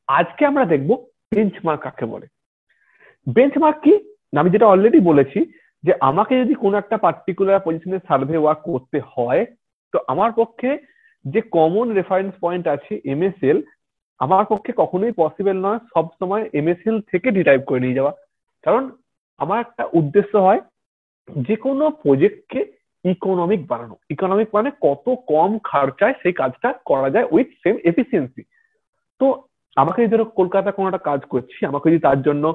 আজকে আমরা দেখবো বেঞ্চমার্ক কাকে বলে। বেঞ্চমার্ক কি? আমি যেটা অলরেডি বলেছি যে আমাকে যদি কোনো একটা পার্টিকুলার পজিশনে সার্ভে ওয়ার্ক করতে হয়, তো আমার পক্ষে যে কমন রেফারেন্স পয়েন্ট আছে এমএসএল, আমার পক্ষে কখনোই পসিবল নয় সব সময় এমএসএল থেকে ডিরাইভ করে নিয়ে যাওয়া। কারণ আমার একটা উদ্দেশ্য হয় যে কোনো প্রজেক্টকে ইকোনমিক বানানো। ইকোনমিক মানে কত কম খরচায় সেই কাজটা করা যায় উইথ সেম এফিসিয়েন্সি। তো আমাকে যদি ধরো কলকাতা কোনো একটা কাজ করছি, আমাকে যদি তার জন্য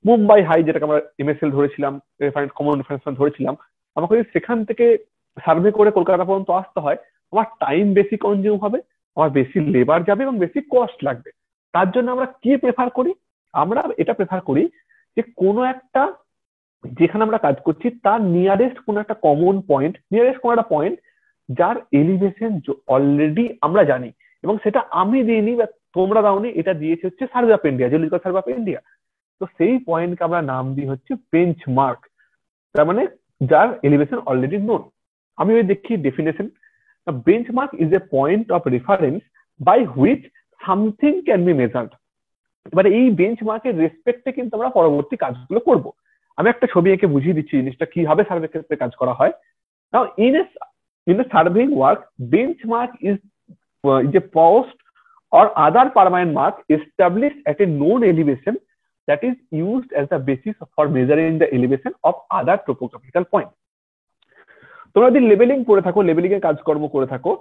মুম্বাই হাই, যেটাকে আমরা এমএসএল ধরেছিলাম, রেফারেন্স কমন রেফারেন্স ধরেছিলাম, আমাকে যদি সেখান থেকে সার্ভে করে কলকাতা পর্যন্ত আসতে হয়, আমার টাইম বেশি কনজিউম হবে, আমার বেশি লেবার যাবে এবং বেশি কস্ট লাগবে। তার জন্য আমরা কি প্রেফার করি? আমরা এটা প্রেফার করি যে কোনো একটা, যেখানে আমরা কাজ করছি তার নিয়ারেস্ট কোনো একটা কমন পয়েন্ট, নিয়ারেস্ট কোনো একটা পয়েন্ট যার এলিভেশন অলরেডি আমরা জানি, এবং সেটা আমি দিইনি বা তোমরা দাওনি, এটা দিয়েছে হচ্ছে survey of India, geological survey of India. তো সেই পয়েন্টকে আমরা নাম দিই হচ্ছে বেঞ্চমার্ক। তার মানে যার এলিভেশন অলরেডি নোন। আমি ওই দেখি definition, benchmark is a point of reference by which something can be measured. এবারে এই বেঞ্চমার্কের রেসপেক্টে কিন্তু আমরা পরবর্তী কাজগুলো করব। আমি একটা ছবি এঁকে বুঝিয়ে দিচ্ছি জিনিসটা কিভাবে সার্ভে ক্ষেত্রে কাজ করা হয়। নাও in a surveying work, benchmark is a post or other permanent mark established at a known elevation that is used as the basis for measuring the elevation of other topographical point. তোমরা যদি labelling করে থাকো, labelling এর কাজকর্ম করে থাকো,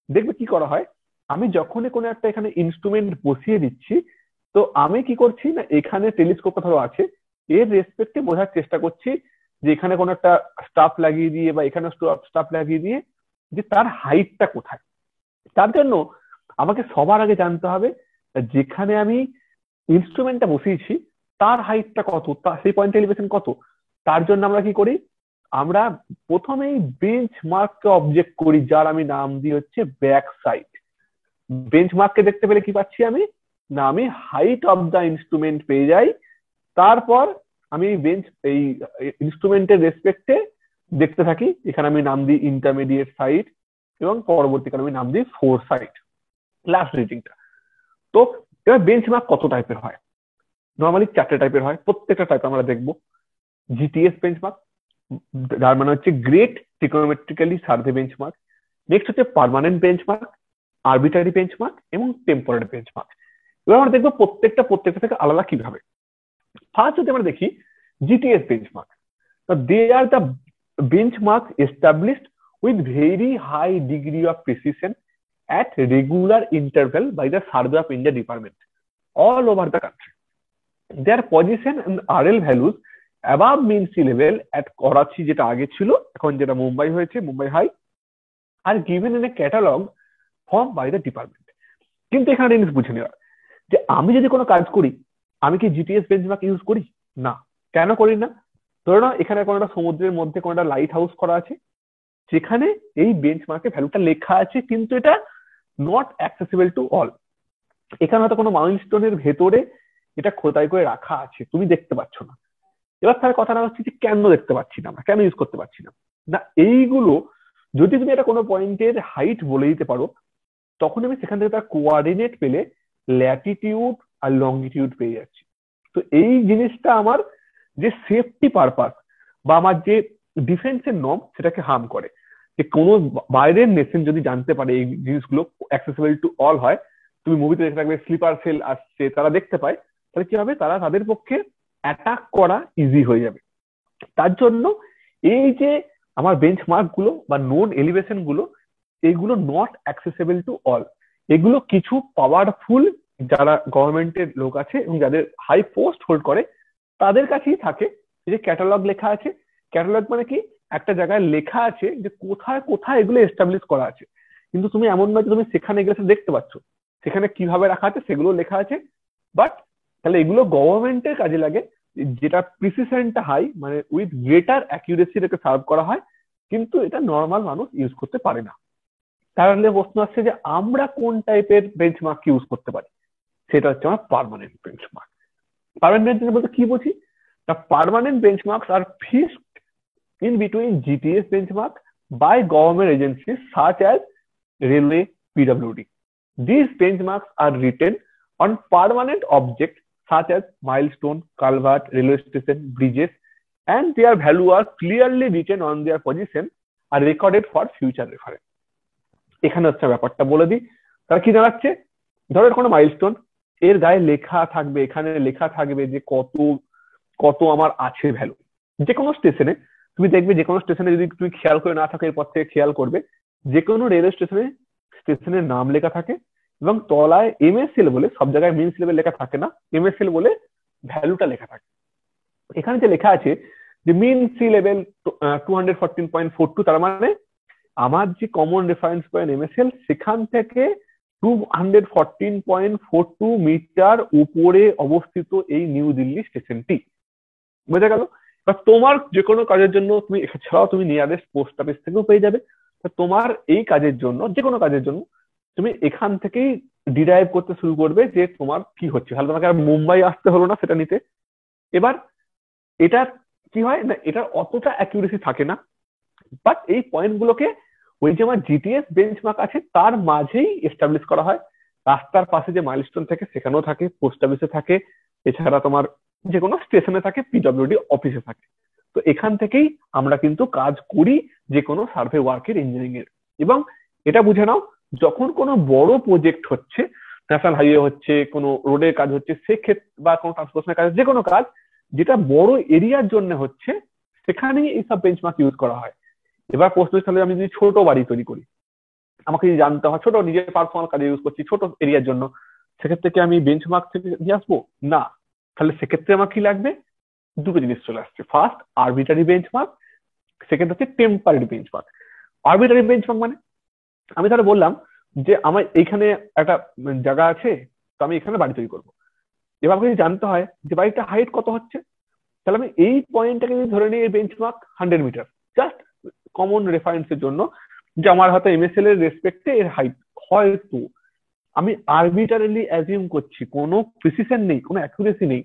দেখবে কি করা হয়। আমি যখনই কোনো একটা এখানে ইনস্ট্রুমেন্ট বসিয়ে দিচ্ছি, তো আমি কি করছি না, এখানে টেলিস্কোপ ধরো আছে, এর রেসপেক্টে বোঝার চেষ্টা করছি যে এখানে কোনো একটা স্টাফ লাগিয়ে দিয়ে বা এখানে স্টাফ লাগিয়ে দিয়ে যে তার হাইটটা কোথায়। তার জন্য আমাকে সবার আগে জানতে হবে যেখানে আমি ইনস্ট্রুমেন্টটা বসিয়েছি তার হাইটটা কত, সেই পয়েন্ট এলিভেশন কত। তার জন্য আমরা কি করি, আমরা প্রথমেই বেঞ্চ মার্ককে অবজেক্ট করি, যার আমি নাম দিই হচ্ছে ব্যাক সাইড। বেঞ্চ মার্ককে দেখতে পেলে কি পাচ্ছি আমি, না আমি হাইট অফ দা ইনস্ট্রুমেন্ট পেয়ে যাই। তারপর আমি এই ইনস্ট্রুমেন্টের রেসপেক্টে দেখতে থাকি, এখানে আমি নাম দিই ইন্টারমিডিয়েট সাইড এবং পরবর্তীকালে আমি নাম দিই ফোর সাইড, লাস্ট রিডিংটা। তো এবার বেঞ্চ মার্ক কত টাইপের হয়? নর্মালি 4টে টাইপের হয়, প্রত্যেকটা টাইপ আমরা দেখবো। জিটিএস বেঞ্চমার্ক, যার মানে হচ্ছে গ্রেট ট্রিগোনোমেট্রিক্যালি সার্ভে বেঞ্চমার্ক। নেক্সট হচ্ছে পার্মানেন্ট বেঞ্চমার্ক, আরবিটারি বেঞ্চমার্ক এবং টেম্পোরারি বেঞ্চমার্ক। এবার আমরা দেখবো প্রত্যেকটা থেকে আলাদা কিভাবে। ফার্স্ট যদি আমরা দেখি GTS benchmark, they are the benchmark established with very high degree of precision at regular interval by the Survey of India Department all over the country. Their position and RL values above mean sea level at Karachi, যেটা আগে ছিল, এখন যেটা মুম্বাই হয়েছে, Mumbai high, are given in a catalog formed by the department. কিন্তু এখানে জিনিস বুঝে নেওয়া যে আমি যদি কোনো কাজ করি, আমি কি জিটিএস বেঞ্চমার্ক ইউজ করি? না। কেন করি না? ধরো না এখানে কোনো একটা সমুদ্রের মধ্যে কোনো একটা লাইট হাউস করা আছে, যেখানে এই বেঞ্চমার্কের ভ্যালুটা লেখা আছে, কিন্তু এটা নট অ্যাক্সেসিবল টু অল। এখানে হয়তো কোনো মাইলস্টোনের ভেতরে এটা খোদাই করে রাখা আছে, তুমি দেখতে পাচ্ছ না। এবার তার কথাটা হচ্ছে যে কেন দেখতে পাচ্ছি না আমরা, কেন ইউজ করতে পারছি না? না, এইগুলো যদি তুমি এটা কোনো পয়েন্টের হাইট বলে দিতে পারো, তখন আমি সেখান থেকে তার কোঅর্ডিনেট পেলে ল্যাটিটিউড আর লংগিটিউড পেয়ে যাচ্ছি। তো এই জিনিসটা আমার যে সেফটি পারপাস বা আমার যে ডিফেন্সের নর্ম, সেটাকে হার্ম করে। যে কোনো বাইরের নেশন যদি জানতে পারে এই জিনিসগুলো অ্যাক্সেসিবল টু অল হয়, তুমি মুভিতে দেখে থাকবে স্লিপার সেল আসছে, তারা দেখতে পায়, তাহলে কি হবে, তারা তাদের পক্ষে অ্যাটাক করা ইজি হয়ে যাবে। তার জন্য এই যে আমার বেঞ্চমার্ক গুলো বা নোন এলিভেশন গুলো, এগুলো নট অ্যাক্সেসিবল টু অল। এগুলো কিছু পাওয়ারফুল যারা গভর্নমেন্টের লোক আছে এবং যাদের হাই পোস্ট হোল্ড করে, তাদের কাছেই থাকে। যে ক্যাটালগ লেখা আছে, ক্যাটালগ মানে কি, একটা জায়গায় লেখা আছে যে কোথায় কোথায় এগুলো এস্টাবলিশ করা আছে। কিন্তু তুমি এমন নয় যে তুমি সেখানে গেলে দেখতে পাচ্ছ, সেখানে কিভাবে রাখা আছে সেগুলো লেখা আছে। বাট তাহলে এগুলো গভর্নমেন্টের কাজে লাগে, যেটা প্রিসিশনটা হাই, মানে উইথ গ্রেটার অ্যাকিউরেসি এটাকে সার্ভ করা হয়, কিন্তু এটা নর্মাল মানুষ ইউজ করতে পারে না। তাহলে প্রশ্ন আসছে যে আমরা কোন টাইপের বেঞ্চমার্ক ইউজ করতে পারি? সেটা হচ্ছে আমার পার্মানেন্ট বেঞ্চমার্ক। পার্মানেন্ট বেঞ্চমার্ক বলতে কি বুঝি? The permanent benchmarks are fixed in between GTS benchmark by government agencies such as Railway, PWD. These benchmarks are written on permanent objects such as milestone, culvert, railway station, bridges, and their value are clearly written on their position are recorded for future reference. এখানে হচ্ছে ব্যাপারটা বলে দিই, তারা কি জানাচ্ছে, ধরো কোনো মাইলস্টোন, এর গায়ে লেখা থাকবে, এখানে লেখা থাকবে যে কত কত আমার আছে ভ্যালু। যে কোনো স্টেশনে তুমি দেখবে, যে কোনো স্টেশনে যদি তুমি খেয়াল করে না থাকো, এরপর থেকে খেয়াল করবে, যে কোনো রেলওয়ে স্টেশনে স্টেশনের নাম লেখা থাকে এবং তলায় এমএসএল বলে, সব জায়গায় মিন সিলেবে লেখা থাকে না, এমএসএল বলে ভ্যালুটা লেখা থাকে। এখানে যে লেখা আছে যে মিন সি লেভেল 214.42, তার মানে আমার যে কমন রেফারেন্স পয়েন্ট এমএসএল, সেখান থেকে 214.42 মিটার উপরে অবস্থিত এই নিউ দিল্লি স্টেশনটি। বোঝা গেল? বা তোমার যে কোনো কাজের জন্য তুমি এছাড়াও তুমি নিয়ারেস্ট পোস্ট অফিস থেকেও পেয়ে যাবে। তোমার এই কাজের জন্য, যে কোনো কাজের জন্য তুমি এখান থেকেই ডিরাইভ করতে শুরু করবে যে তোমার কি হচ্ছে। তাহলে তোমাকে আর মুম্বাই আসতে হলো না সেটা নিতে। এবার এটা কি হয় না, এটার অতটা অ্যাকিউরেসি থাকে না, বাট এই পয়েন্ট গুলোকে ওই যে আমার জিটিএস বেঞ্চমার্ক আছে তার মাঝেই এস্টাবলিশ করা হয়। রাস্তার পাশে যে মাইলস্টোন থাকে সেখানেও থাকে, পোস্ট অফিসে থাকে, এছাড়া তোমার যে কোনো স্টেশনে থাকে, পিডব্লিউডি অফিসে থাকে। তো এখান থেকেই আমরা কিন্তু কাজ করি যে কোনো সার্ভে ওয়ার্কের, ইঞ্জিনিয়ারিং এর। এবং এটা বুঝে নাও, যখন কোনো বড় প্রজেক্ট হচ্ছে, ন্যাশনাল হাইওয়ে হচ্ছে, কোনো রোডের কাজ হচ্ছে, সেক্ষেত্রে বা কোনো ট্রান্সপোর্টেশনের কাজ, যে কোনো কাজ যেটা বড় এরিয়ার জন্য হচ্ছে, সেখানেই এইসব বেঞ্চমার্ক ইউজ করা হয়। এবার প্রশ্ন, তাহলে আমি যদি ছোট বাড়ি তৈরি করি, আমাকে যদি জানতে হয় ছোট নিজের পার্সোনাল কাজে ইউজ করছি ছোট এরিয়ার জন্য, সেক্ষেত্রে কি আমি বেঞ্চমার্ক থেকে নিয়ে আসবো? না। তাহলে সেক্ষেত্রে আমার কি লাগবে? দুটো জিনিস চলে আসছে। ফার্স্ট আরবিটারি বেঞ্চমার্ক, সেকেন্ড হচ্ছে টেম্পারারি বেঞ্চমার্ক। আরবিটারি বেঞ্চমার্ক মানে আমি তাহলে বললাম যে আমার এইখানে একটা জায়গা আছে, তো আমি এখানে বাড়ি তৈরি করবো। এবার আমাকে যদি জানতে হয় যে বাড়িটা হাইট কত হচ্ছে, তাহলে আমি এই পয়েন্টটাকে যদি ধরে নিই বেঞ্চমার্ক 100 মিটার, জাস্ট কমন রেফারেন্সের জন্য, যে আমার হয়তো এমএসএল এর রেসপেক্টে এর হাইট হয়তো, আমি আরবিটারিলি অ্যাজিউম করছি, কোনো প্রিসিশন নেই, কোনো অ্যাকুরেসি নেই,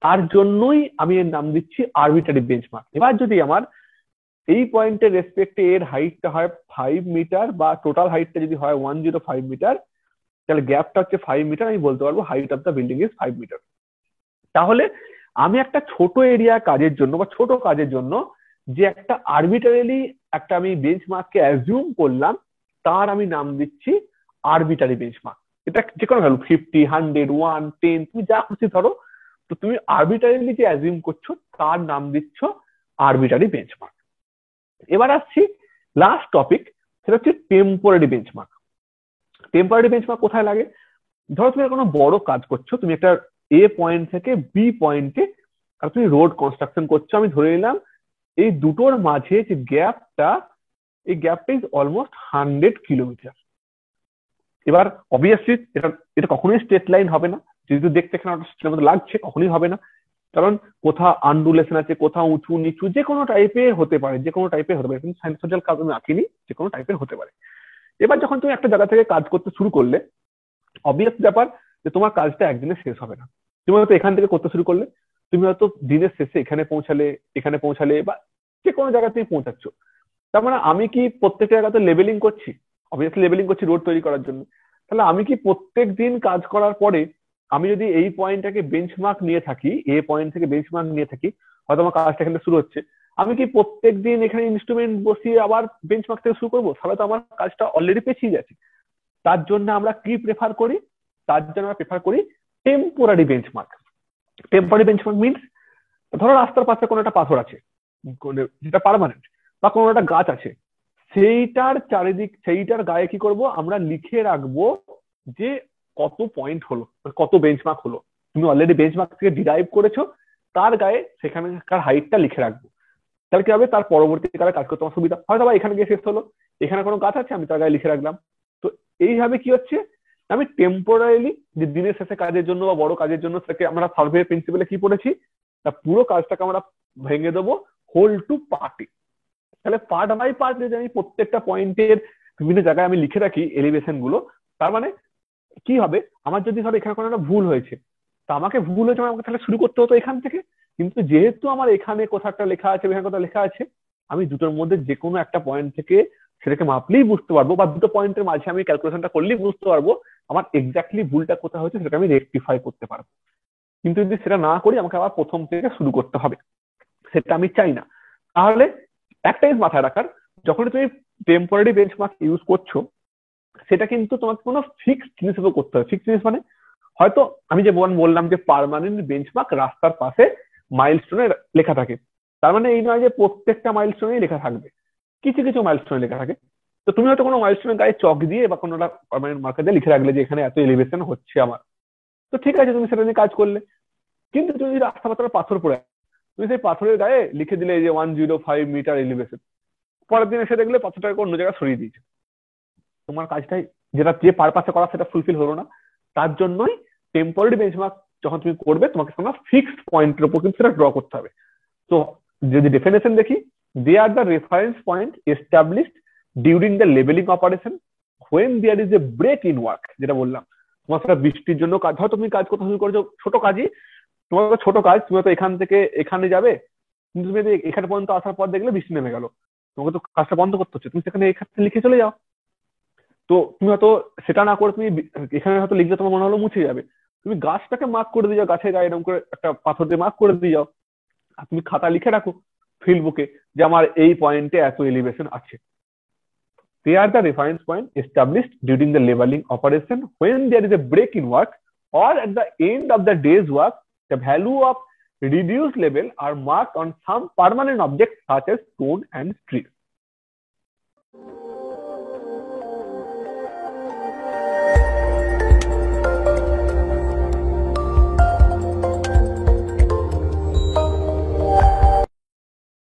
তার জন্যই আমি এর নাম দিচ্ছি আরবিটারি বেঞ্চমার্ক। এবার যদি আমার এই পয়েন্টের রেসপেক্টে এর হাইটটা হয় 5 মিটার, বা টোটাল হাইটটা যদি হয় 105 মিটার, তাহলে গ্যাপটা হচ্ছে 5 মিটার, আমি বলতে পারবো height of the building is 5 metre. তাহলে আমি একটা ছোট এরিয়া কাজের জন্য বা ছোট কাজের জন্য যে একটা আরবিটারিলি একটা আমি বেঞ্চমার্ককে অ্যাজিউম করলাম, তার আমি নাম দিচ্ছি আরবিটারি বেঞ্চমার্ক। এটা যে কোনো ভ্যালু 50, 100, 1, 10, তুমি যা খুশি ধরো, তো তুমি আরবিটারিলি যে অ্যাজিউম করছো তার নাম দিচ্ছ আরবিটারি বেঞ্চমার্ক। এবার আসছি লাস্ট টপিক, সেটা হচ্ছে টেম্পোরারি বেঞ্চমার্ক। টেম্পোরারি বেঞ্চমার্ক কোথায় লাগে? ধরো তুমি কোনো বড় কাজ করছো, তুমি একটা এ পয়েন্ট থেকে বি পয়েন্টে আর তুমি রোড কনস্ট্রাকশন করছো, আমি ধরে নিলাম এই দুটোর মাঝে যে গ্যাপটা, এই গ্যাপটা ইজ অলমোস্ট 100 কিলোমিটার। এবার অবভিয়াসলি এটা এটা কখনোই স্ট্রেট লাইন হবে না, যেহেতু দেখতে এখানে মতো লাগছে, কখনোই হবে না, কারণ কোথাও আন্ডুলেশন আছে, কোথাও উঁচু নিচু, যে কোনো টাইপের হতে পারে, যে কোনো টাইপের হতে পারে, কিন্তু সাইন্সোলজিক্যাল কাজ আমি আঁকিনি, যে কোনো টাইপের হতে পারে। এবার যখন তুমি একটা জায়গা থেকে কাজ করতে শুরু করলে, অবভিয়াস ব্যাপার যে তোমার কাজটা একদিনে শেষ হবে না। তুমি হয়তো এখান থেকে করতে শুরু করলে, তুমি হয়তো দিনের শেষে এখানে পৌঁছালে বা যে কোনো জায়গায় তুমি পৌঁছাচ্ছ। তার মানে আমি কি প্রত্যেকটা জায়গাতে লেবেলিং করছি? অবভিয়াসলি লেবেলিং করছি রোড তৈরি করার জন্য। তাহলে আমি কি প্রত্যেক দিন কাজ করার পরে আমি যদি এই পয়েন্টটাকে বেঞ্চমার্ক নিয়ে থাকি, এ পয়েন্ট থেকে বেঞ্চমার্ক নিয়ে থাকি, হয়তো আমার কাজটা এখানে শুরু হচ্ছে, আমি কি প্রত্যেক দিন এখানে ইনস্ট্রুমেন্ট বসিয়ে আবার বেঞ্চমার্ক থেকে শুরু করবো? তাহলে তো আমার কাজটা অলরেডি পেছিয়ে গেছে। তার জন্য আমরা কি প্রেফার করি? তার জন্য আমরা প্রেফার করি temporary benchmark. Temporary benchmark means, ধরো রাস্তার পাশে কোনো একটা পাথর আছে যেটা পার্মানেন্ট, বা কোনো একটা গাছ আছে, সেইটার চারিদিক, সেইটার গায়ে কি করব, আমরা লিখে রাখবো যে কত পয়েন্ট হলো, কত বেঞ্চমার্ক হলো। তুমি অলরেডি বেঞ্চমার্ক থেকে ডিরাইভ করেছো, তার গায়ে সেখানকার হাইটটা লিখে রাখবো। তাহলে কি হবে, তার পরবর্তীকালে কাজ করতে আমার সুবিধা। হয়তো বা এখানে গিয়ে শেষ হলো, এখানে কোনো গাছ আছে, আমি তার গায়ে লিখে রাখলাম। তো এইভাবে কি হচ্ছে, আমি টেম্পোরারিলি যে দিনের শেষে কাজের জন্য বা বড় কাজের জন্য, সেটাকে আমরা সার্ভে প্রিন্সিপালে কি পড়েছি, তা পুরো কাজটাকে আমরা ভেঙে দেবো হোল টু পার্টে। তাহলে পার্ট বাই পার্ট যদি আমি প্রত্যেকটা পয়েন্টের বিভিন্ন জায়গায় আমি লিখে রাখি এলিভেশন গুলো, তার মানে কি হবে, আমার যদি ধরো এখানে কোনো একটা ভুল হয়েছে, তা আমাকে ভুল হয়েছে, আমাকে তাহলে শুরু করতে হতো এখান থেকে। কিন্তু যেহেতু আমার এখানে কোথাও একটা লেখা আছে, এখানে কোথাও লেখা আছে, আমি দুটোর মধ্যে যে কোনো একটা পয়েন্ট থেকে সেটাকে মাপলেই বুঝতে পারবো, বা দুটো পয়েন্টের মাঝে আমি ক্যালকুলেশনটা করলেই বুঝতে পারবো আমার এক্স্যাক্টলি ভুলটা কোথায় হয়েছে সেটা আমি রেকটিফাই করতে পারবো। কিন্তু যদি সেটা না করি আমাকে আবার প্রথম থেকে শুরু করতে হবে, সেটা আমি চাই না। তাহলে একটা জিনিস মাথায় রাখার, যখন তুমি টেম্পোরারি বেঞ্চমার্ক ইউজ করছো সেটা কিন্তু তোমাকে কোনো ফিক্সড জিনিস উপর করতে হবে। ফিক্সড জিনিস মানে হয়তো আমি যে বললাম যে পার্মানেন্ট বেঞ্চমার্ক রাস্তার পাশে মাইলস্টোনে লেখা থাকে, তার মানে এই নয় যে প্রত্যেকটা মাইলস্টোনেই লেখা থাকবে, কিছু কিছু মাইলস্টোনে লেখা থাকে। তো তুমি হয়তো কোনো মাইলস্টোনের গায়ে চক দিয়ে বা কোনো পার্মানেন্ট মার্কার দিয়ে লিখে রাখলে যে এখানে এত এলিভেশন হচ্ছে আমার, তো ঠিক আছে তুমি সেটা নিয়ে কাজ করলে। কিন্তু তুমি যদি রাস্তা পাতার পাথর পড়ে তুমি সেই পাথরের গায়ে লিখে দিলে যে 105 মিটার এলিভেশন, পরের দিন এসে দেখলে পাথরটাকে অন্য জায়গায় সরিয়ে দিয়েছে, তোমার কাজটাই যেটা যে পারপাসে করা সেটা ফুলফিল হলো না। তার জন্যই টেম্পোরারি বেঞ্চমার্ক যখন তুমি করবে তোমাকে কোনো ফিক্সড পয়েন্টের উপর কিন্তু সেটা ড্র করতে হবে। তো যদি ডেফিনেশন দেখি, they are the reference point established during the levelling operation when there is a break in work. যেটা বললাম তোমার সেটা বৃষ্টির জন্য কাজ, হয়তো তুমি কাজ করতে শুরু করেছো ছোট কাজই, তোমার তো ছোট কাজ, তুমি হয়তো এখান থেকে এখানে যাবে, কিন্তু তুমি যদি এখানে পর্যন্ত আসার পর দেখলে বৃষ্টি নেমে গেল, তোমাকে তো কাজটা বন্ধ করতে হচ্ছে, তুমি সেখানে এখানে লিখে চলে যাও। তো তুমি হয়তো সেটা না করে তুমি এখানে হয়তো লিখলে তোমার মনে হলো মুছে যাবে, তুমি গাছটাকে মার্ক করে দিয়ে যাও, গাছের গায়ে এরকম করে একটা পাথর দিয়ে মার্ক করে দিয়ে যাও, আর তুমি খাতা লিখে রাখো ফিল্ড বুকে যে আমার এই পয়েন্টে এত এলিভেশন আছে। They are the reference point established during the leveling operation when there is a break in work or at the end of the day's work. The value of reduced level are marked on some permanent objects such as stone and trees.